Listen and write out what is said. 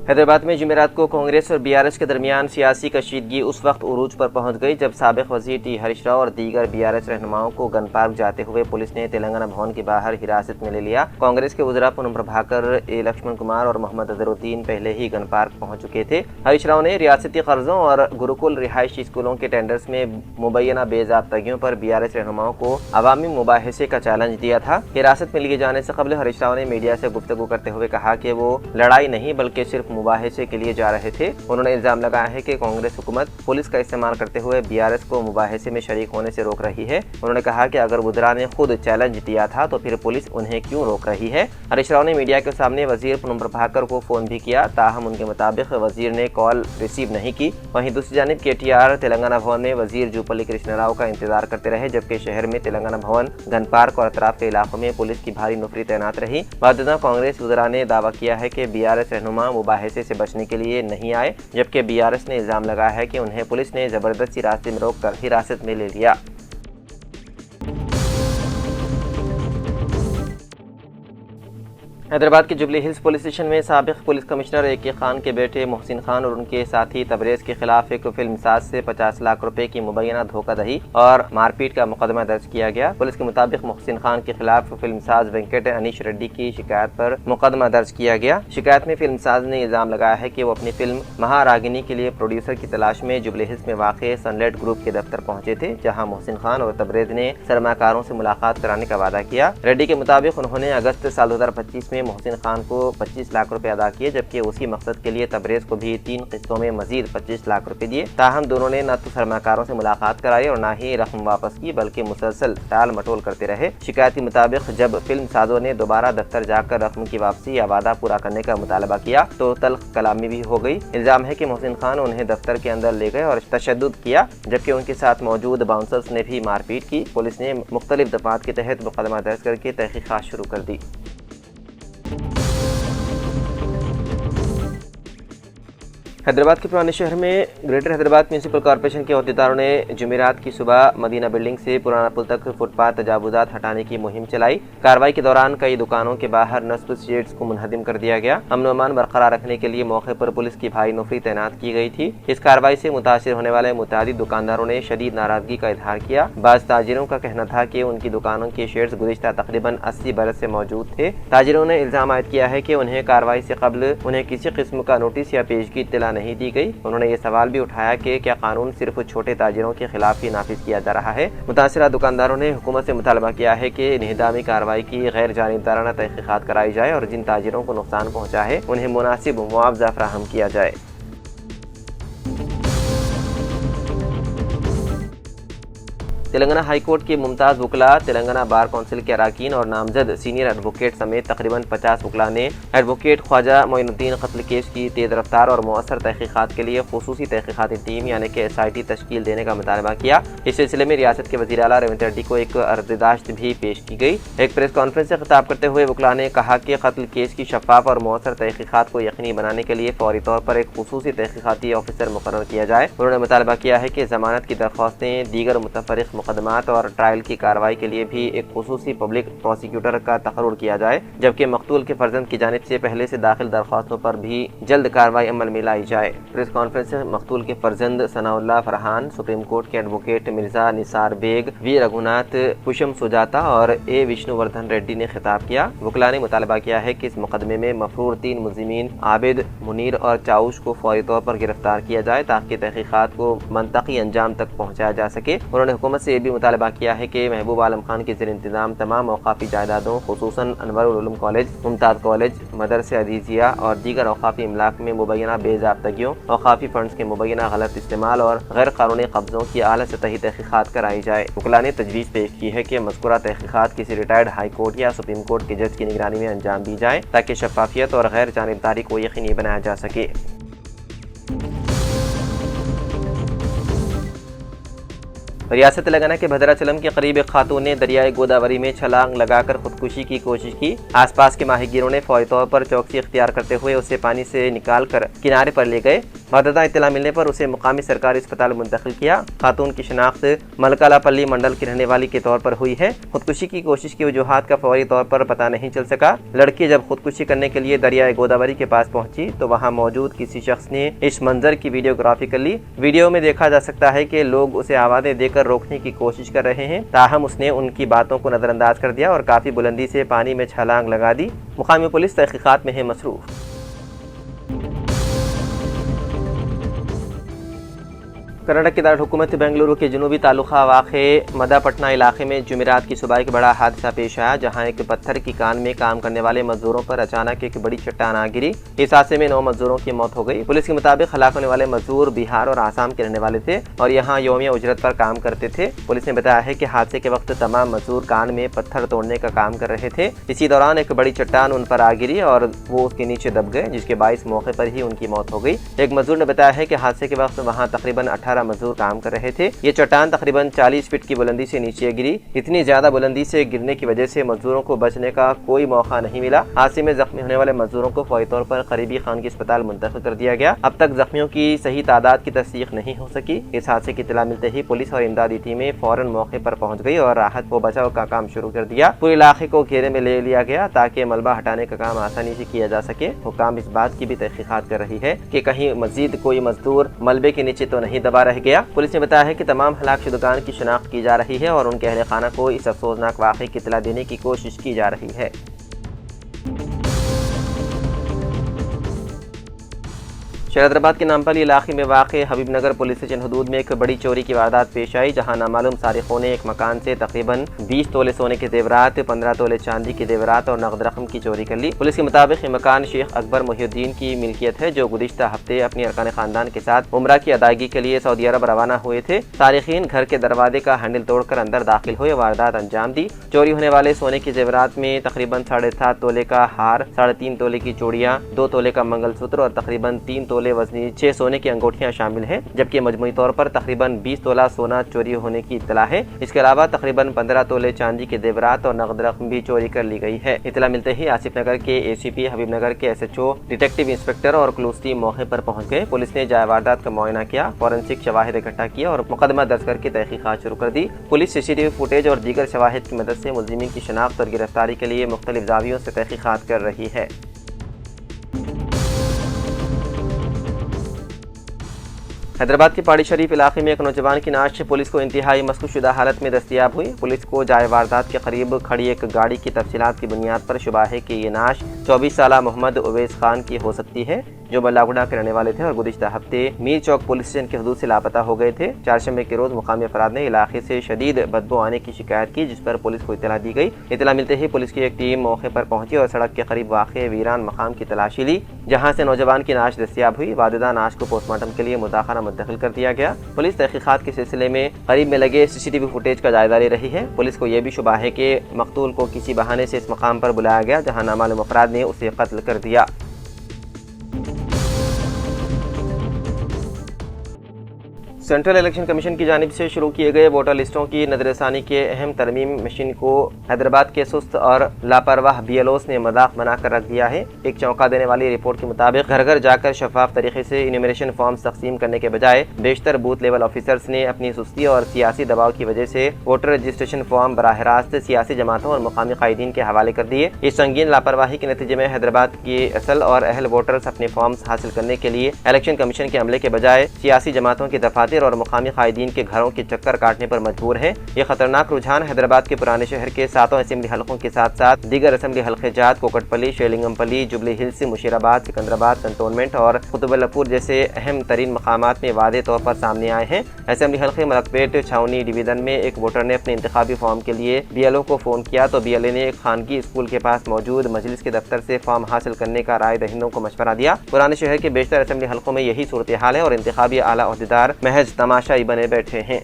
حیدرآباد میں جمعرات کو کانگریس اور BRS کے درمیان سیاسی کشیدگی اس وقت عروج پر پہنچ گئی جب سابق وزیر ٹی ہریش راؤ اور دیگر BRS رہنماؤں کو گن پارک جاتے ہوئے پولیس نے تلنگانہ بھون کے باہر حراست میں لے لیا۔ کانگریس کے وزراء پونم پربھاکر، لکشمن کمار اور محمد اظہرالدین پہلے ہی گن پارک پہنچ چکے تھے۔ ہریش راؤ نے ریاستی قرضوں اور گروکل رہائشی اسکولوں کے ٹینڈرز میں مبینہ بے ضابطگیوں پر BRS رہنماؤں کو عوامی مباحثے کا چیلنج دیا تھا۔ حراست میں لیے جانے سے قبل ہریش راؤ نے میڈیا سے گفتگو کرتے ہوئے کہا کہ وہ لڑائی نہیں بلکہ صرف مباحثے کے لیے جا رہے تھے۔ انہوں نے الزام لگایا ہے کہ کانگریس حکومت پولیس کا استعمال کرتے ہوئے BRS کو مباحثے میں شریک ہونے سے روک رہی ہے۔ انہوں نے کہا کہ اگر وزراء نے خود چیلنج دیا تھا تو پھر پولیس انہیں کیوں روک رہی ہے۔ ہریش راؤ نے میڈیا کے سامنے وزیر پونم پربھاکر کو فون بھی کیا، تاہم ان کے مطابق وزیر نے کال ریسیو نہیں کی۔ وہیں دوسری جانب KTR تلنگانہ بھون میں وزیر جوپلی کرشنا راؤ کا انتظار کرتے رہے، جبکہ شہر میں تلنگانہ بھون، گن پارک اور اطراف کے علاقوں میں پولیس کی بھاری نفری تعینات رہی۔ بعد کانگریس وزراء نے دعویٰ کیا ہے کہ BRS رہنما مباحثے سے بچنے کے لیے نہیں آئے، جبکہ BRS نے الزام لگایا ہے کہ انہیں پولیس نے زبردستی راستے میں روک کر حراست میں لے لیا۔ حیدرآباد کے جبلی ہلز پولیس اسٹیشن میں سابق پولیس کمشنر AK خان کے بیٹے محسن خان اور ان کے ساتھی تبریز کے خلاف ایک فلم ساز سے 50 لاکھ روپے کی مبینہ دھوکہ دہی اور مار پیٹ کا مقدمہ درج کیا گیا۔ پولیس کے مطابق محسن خان کے خلاف فلم ساز وینکٹ انیش ریڈی کی شکایت پر مقدمہ درج کیا گیا۔ شکایت میں فلم ساز نے الزام لگایا ہے کہ وہ اپنی فلم مہاراگنی کے لیے پروڈیوسر کی تلاش میں جبلی ہلز میں واقع سن لائٹ گروپ کے دفتر پہنچے تھے، جہاں محسن خان اور تبریز نے سرمایہ کاروں سے ملاقات کرانے کا وعدہ کیا۔ ریڈی کے مطابق انہوں نے اگست سال 2025 میں محسن خان کو 25 لاکھ روپے ادا کیے، جبکہ اسی مقصد کے لیے تبریز کو بھی 3 قسطوں میں مزید 25 لاکھ روپے دیے۔ تاہم دونوں نے نہ تو سرمایہ کاروں سے ملاقات کرائی اور نہ ہی رقم واپس کی، بلکہ مسلسل ٹال مٹول کرتے رہے۔ شکایت کے مطابق جب فلم سازوں نے دوبارہ دفتر جا کر رقم کی واپسی یا وعدہ پورا کرنے کا مطالبہ کیا تو تلخ کلامی بھی ہو گئی۔ الزام ہے کہ محسن خان انہیں دفتر کے اندر لے گئے اور تشدد کیا، جبکہ ان کے ساتھ موجود باؤنسرز نے بھی مار پیٹ کی۔ پولیس نے مختلف دفعات کے تحت مقدمہ درج کر کے تحقیقات شروع کر دی۔ حیدرآباد کے پرانے شہر میں گریٹر حیدرآباد میونسپل کارپوریشن کے عہدیداروں نے جمعرات کی صبح مدینہ بلڈنگ سے پرانا پل تک فٹ پاتھ تجاوزات ہٹانے کی مہم چلائی۔ کارروائی کے دوران کئی دکانوں کے باہر نصب شیڈز کو منہدم کر دیا گیا۔ امن و امان برقرار رکھنے کے لیے موقع پر پولیس کی بھاری نفری تعینات کی گئی تھی۔ اس کارروائی سے متاثر ہونے والے متعدد دکانداروں نے شدید ناراضگی کا اظہار کیا۔ بعض تاجروں کا کہنا تھا کہ ان کی دکانوں کے شیڈز گزشتہ تقریباً 80 برس سے موجود تھے۔ تاجروں نے الزام عائد کیا ہے کہ انہیں کارروائی سے قبل انہیں کسی قسم کا نوٹس یا پیشگی اطلاع نہیں دی گئی۔ انہوں نے یہ سوال بھی اٹھایا کہ کیا قانون صرف چھوٹے تاجروں کے خلاف ہی نافذ کیا جا رہا ہے۔ متاثرہ دکانداروں نے حکومت سے مطالبہ کیا ہے کہ انہدامی کارروائی کی غیر جانبدارانہ تحقیقات کرائی جائے اور جن تاجروں کو نقصان پہنچا ہے انہیں مناسب معاوضہ فراہم کیا جائے۔ تلنگانہ ہائی کورٹ کے ممتاز وکلاء، تلنگانہ بار کونسل کے اراکین اور نامزد سینئر ایڈوکیٹ سمیت تقریباً 50 وکلاء نے ایڈوکیٹ خواجہ معین الدین قتل کیس کی تیز رفتار اور مؤثر تحقیقات کے لیے خصوصی تحقیقاتی ٹیم یعنی کہ SIT تشکیل دینے کا مطالبہ کیا۔ اس سلسلے میں ریاست کے وزیر اعلیٰ ریونت ریڈی کو ایک عرضداشت بھی پیش کی گئی۔ ایک پریس کانفرنس سے خطاب کرتے ہوئے وکلاء نے کہا کہ قتل کیس کی شفاف اور مؤثر تحقیقات کو یقینی بنانے کے لیے فوری طور پر ایک خصوصی تحقیقاتی آفیسر مقرر کیا جائے۔ انہوں نے مطالبہ کیا ہے کہ ضمانت کی درخواستیں، دیگر متفرق مقدمات اور ٹرائل کی کارروائی کے لیے بھی ایک خصوصی پبلک پروسیکیوٹر کا تقرر کیا جائے، جبکہ مقتول کے فرزند کی جانب سے پہلے سے داخل درخواستوں پر بھی جلد کارروائی عمل میں لائی جائے۔ پریس کانفرنس سے مقتول کے فرزند ثناء اللہ فرحان، سپریم کورٹ کے ایڈوکیٹ مرزا نثار بیگ، وی رگھوناتھ پشم سجاتا اور وشنو وردھن ریڈی نے خطاب کیا۔ وکلاء نے مطالبہ کیا ہے کہ اس مقدمے میں مفرور 3 ملزمین عابد، منیر اور چاؤش کو فوری طور پر گرفتار کیا جائے تاکہ تحقیقات کو منطقی انجام تک پہنچایا جا سکے۔ انہوں نے حکومت سے یہ بھی مطالبہ کیا ہے کہ محبوب عالم خان کے زیر انتظام تمام اوقافی جائیدادوں خصوصاً انور العلوم کالج، ممتاز کالج، مدرسہ عزیزیہ اور دیگر اوقافی املاک میں مبینہ بے ضابطگیوں، اوقافی فنڈز کے مبینہ غلط استعمال اور غیر قانونی قبضوں کی اعلیٰ سطحی تحقیقات کرائی جائے۔ وکلاء نے تجویز پیش کی ہے کہ مذکورہ تحقیقات کسی ریٹائرڈ ہائی کورٹ یا سپریم کورٹ کے جج کی نگرانی میں انجام دی جائے تاکہ شفافیت اور غیر جانبداری کو یقینی بنایا جا سکے۔ ریاست تلنگانہ کے بھدراچلم کے قریب ایک خاتون نے دریائے گوداوری میں چھلانگ لگا کر خودکشی کی کوشش کی۔ آس پاس کے ماہی گیروں نے فوری طور پر چوکسی اختیار کرتے ہوئے اسے پانی سے نکال کر کنارے پر لے گئے۔ بعدازاں اطلاع ملنے پر اسے مقامی سرکاری اسپتال منتقل کیا۔ خاتون کی شناخت ملکالا پلی منڈل کی رہنے والی کے طور پر ہوئی ہے۔ خودکشی کی کوشش کی وجوہات کا فوری طور پر پتہ نہیں چل سکا۔ لڑکی جب خودکشی کرنے کے لیے دریائے گوداوری کے پاس پہنچی تو وہاں موجود کسی شخص نے اس منظر کی ویڈیوگرافی کر لی۔ ویڈیو میں دیکھا جا سکتا ہے کہ لوگ اسے آوازیں دے کر روکنے کی کوشش کر رہے ہیں، تاہم اس نے ان کی باتوں کو نظر انداز کر دیا اور کافی بلندی سے پانی میں چھلانگ لگا دی۔ مقامی پولیس تحقیقات میں ہے مصروف۔ کرناٹک کے دارالحکومت بنگلورو کے جنوبی تعلقہ واقع مدا پٹنہ علاقے میں جمعرات کی صبح ایک بڑا حادثہ پیش آیا، جہاں ایک پتھر کی کان میں کام کرنے والے مزدوروں پر اچانک ایک بڑی چٹان آ گری۔ اس حادثے میں 9 مزدوروں کی موت ہو گئی۔ پولیس کے مطابق ہلاک ہونے والے مزدور بہار اور آسام کے رہنے والے تھے اور یہاں یومیہ اجرت پر کام کرتے تھے۔ پولیس نے بتایا ہے کہ حادثے کے وقت تمام مزدور کان میں پتھر توڑنے کا کام کر رہے تھے۔ اسی دوران ایک بڑی چٹان ان پر آ گری اور وہ اس کے نیچے دب گئے، جس کے باعث موقع پر ہی ان کی موت ہو گئی۔ ایک مزدور نے بتایا ہے کہ حادثے کے وقت وہاں تقریباً 18 مزدور کام کر رہے تھے۔ یہ چٹان تقریباً 40 فٹ کی بلندی سے نیچے گری۔ اتنی زیادہ بلندی سے گرنے کی وجہ سے مزدوروں کو بچنے کا کوئی موقع نہیں ملا۔ حادثے میں زخمی ہونے والے مزدوروں کو فوری طور پر قریبی خانگی اسپتال منتقل کر دیا گیا۔ اب تک زخمیوں کی صحیح تعداد کی تصدیق نہیں ہو سکی۔ اس حادثے کی اطلاع ملتے ہی پولیس اور امدادی ٹیمیں فوراً موقع پر پہنچ گئی اور راحت و بچاؤ کا کام شروع کر دیا۔ پورے علاقے کو گھیرے میں لے لیا گیا تاکہ ملبہ ہٹانے کا کام آسانی سے کیا جا سکے۔ حکام اس بات کی بھی تحقیقات کر رہی ہے کہ کہیں مزید کوئی مزدور ملبے کے نیچے تو نہیں دبا رہ گیا۔ پولیس نے بتایا ہے کہ تمام ہلاک شدگان کی شناخت کی جا رہی ہے اور ان کے اہل خانہ کو اس افسوسناک واقعے کی اطلاع دینے کی کوشش کی جا رہی ہے۔ حیدرآباد کے نامپلی علاقے میں واقع حبیب نگر پولیس اسٹیشن حدود میں ایک بڑی چوری کی واردات پیش آئی، جہاں نامعلوم سارقوں نے ایک مکان سے تقریباً 20 تولے سونے کے زیورات، 15 تولے چاندی کے زیورات اور نقد رقم کی چوری کر لی۔ پولیس کے مطابق یہ مکان شیخ اکبر محی الدین کی ملکیت ہے، جو گزشتہ ہفتے اپنے ارکان خاندان کے ساتھ عمرہ کی ادائیگی کے لیے سعودی عرب روانہ ہوئے تھے۔ سارقین گھر کے دروازے کا ہینڈل توڑ کر اندر داخل ہوئے، واردات انجام دی۔ چوری ہونے والے سونے کے زیورات میں تقریباً 7.5 تولے کا ہار، 3.5 تولے کی چوڑیاں، 2 تولے کا منگل سوتر اور تقریباً 3 تولے وزنی 6 سونے کی انگوٹھیاں شامل ہیں، جبکہ مجموعی طور پر تقریباً 20 تولہ سونا چوری ہونے کی اطلاع ہے۔ اس کے علاوہ تقریباً 15 تولے چاندی کے زیورات اور نقد رقم بھی چوری کر لی گئی ہے۔ اطلاع ملتے ہی آصف نگر کے اے سی پی، حبیب نگر کے S H O, detective inspector اور کلوز ٹیم موقع پر پہنچ گئے۔ پولیس نے جائے واردات کا معائنہ کیا، فورنسک شواہد اکٹھا کیا اور مقدمہ درج کر کے تحقیقات شروع کر دی۔ پولیس سی سی ٹی وی فوٹیج اور دیگر شواہد کی مدد سے ملزمین کی شناخت اور گرفتاری کے لیے مختلف زاویوں سے تحقیقات کر رہی ہے۔ حیدرآباد کے پاڑی شریف علاقے میں ایک نوجوان کی نعش پولیس کو انتہائی مسکوت شدہ حالت میں دستیاب ہوئی۔ پولیس کو جائے واردات کے قریب کھڑی ایک گاڑی کی تفصیلات کی بنیاد پر شبہ ہے کہ یہ نعش 24 سالہ محمد اویس خان کی ہو سکتی ہے، جو بلاگوڑا کے رہنے والے تھے اور گزشتہ ہفتے میر چوک پولیس اسٹیشن کے حدود سے لاپتہ ہو گئے تھے۔ چہارشنبے کے روز مقامی افراد نے علاقے سے شدید بدبو آنے کی شکایت کی، جس پر پولیس کو اطلاع دی گئی۔ اطلاع ملتے ہی پولیس کی ایک ٹیم موقع پر پہنچی اور سڑک کے قریب واقع ویران مقام کی تلاشی لی، جہاں سے نوجوان کی نعش دستیاب ہوئی۔ والدہ نعش کو پوسٹ مارٹم کے لیے مداخلہ منتقل کر دیا گیا۔ پولیس تحقیقات کے سلسلے میں قریب میں لگے سی سی ٹی وی فوٹیج کا جائزہ لے رہی ہے۔ پولیس کو یہ بھی شبہ ہے کہ مقتول کو کسی بہانے سے اس مقام پر بلایا گیا، جہاں نامعلوم افراد نے اسے قتل کر دیا۔ سینٹرل الیکشن کمیشن کی جانب سے شروع کیے گئے ووٹر لسٹوں کی نظر ثانی کے اہم ترمیم مشین کو حیدرآباد کے سست اور لاپرواہ بی ایل اوز نے مذاق بنا کر رکھ دیا ہے۔ ایک چونکا دینے والی رپورٹ کے مطابق گھر گھر جا کر شفاف طریقے سے انیمیشن فارمز تقسیم کرنے کے بجائے بیشتر بوتھ لیول آفیسرز نے اپنی سستی اور سیاسی دباؤ کی وجہ سے ووٹر رجسٹریشن فارم براہ راست سیاسی جماعتوں اور مقامی قائدین کے حوالے کر دیے۔ اس سنگین لاپرواہی کے نتیجے میں حیدرآباد کی اصل اور اہل ووٹرز اپنے فارمز حاصل کرنے کے لیے الیکشن کمیشن کے عملے کے بجائے سیاسی جماعتوں کے دفاتر اور مقامی قائدین کے گھروں کے چکر کاٹنے پر مجبور ہیں۔ یہ خطرناک رجحان حیدرآباد کے پرانے شہر کے 7 اسمبلی حلقوں کے ساتھ ساتھ دیگر اسمبلی حلقے جات، کوکٹ پلی، شیلنگم پلی، جبلی ہلز، مشیر آباد، سکندرآباد کنٹونمنٹ اور قطب اللہ پور جیسے اہم ترین مقامات میں واضح طور پر سامنے آئے ہیں۔ اسمبلی حلقے ملک پیٹ چھاونی ڈویژن میں ایک ووٹر نے اپنے انتخابی فارم کے لیے بی ایل او کو فون کیا تو بی ایل اے نے ایک خانگی اسکول کے پاس موجود مجلس کے دفتر سے فارم حاصل کرنے کا رائے دہندوں کو مشورہ دیا۔ پرانے شہر کے بیشتر اسمبلی حلقوں میں یہی صورتحال ہے اور انتخابی اعلیٰ عہدیدار محض تماشائی بنے بیٹھے ہیں۔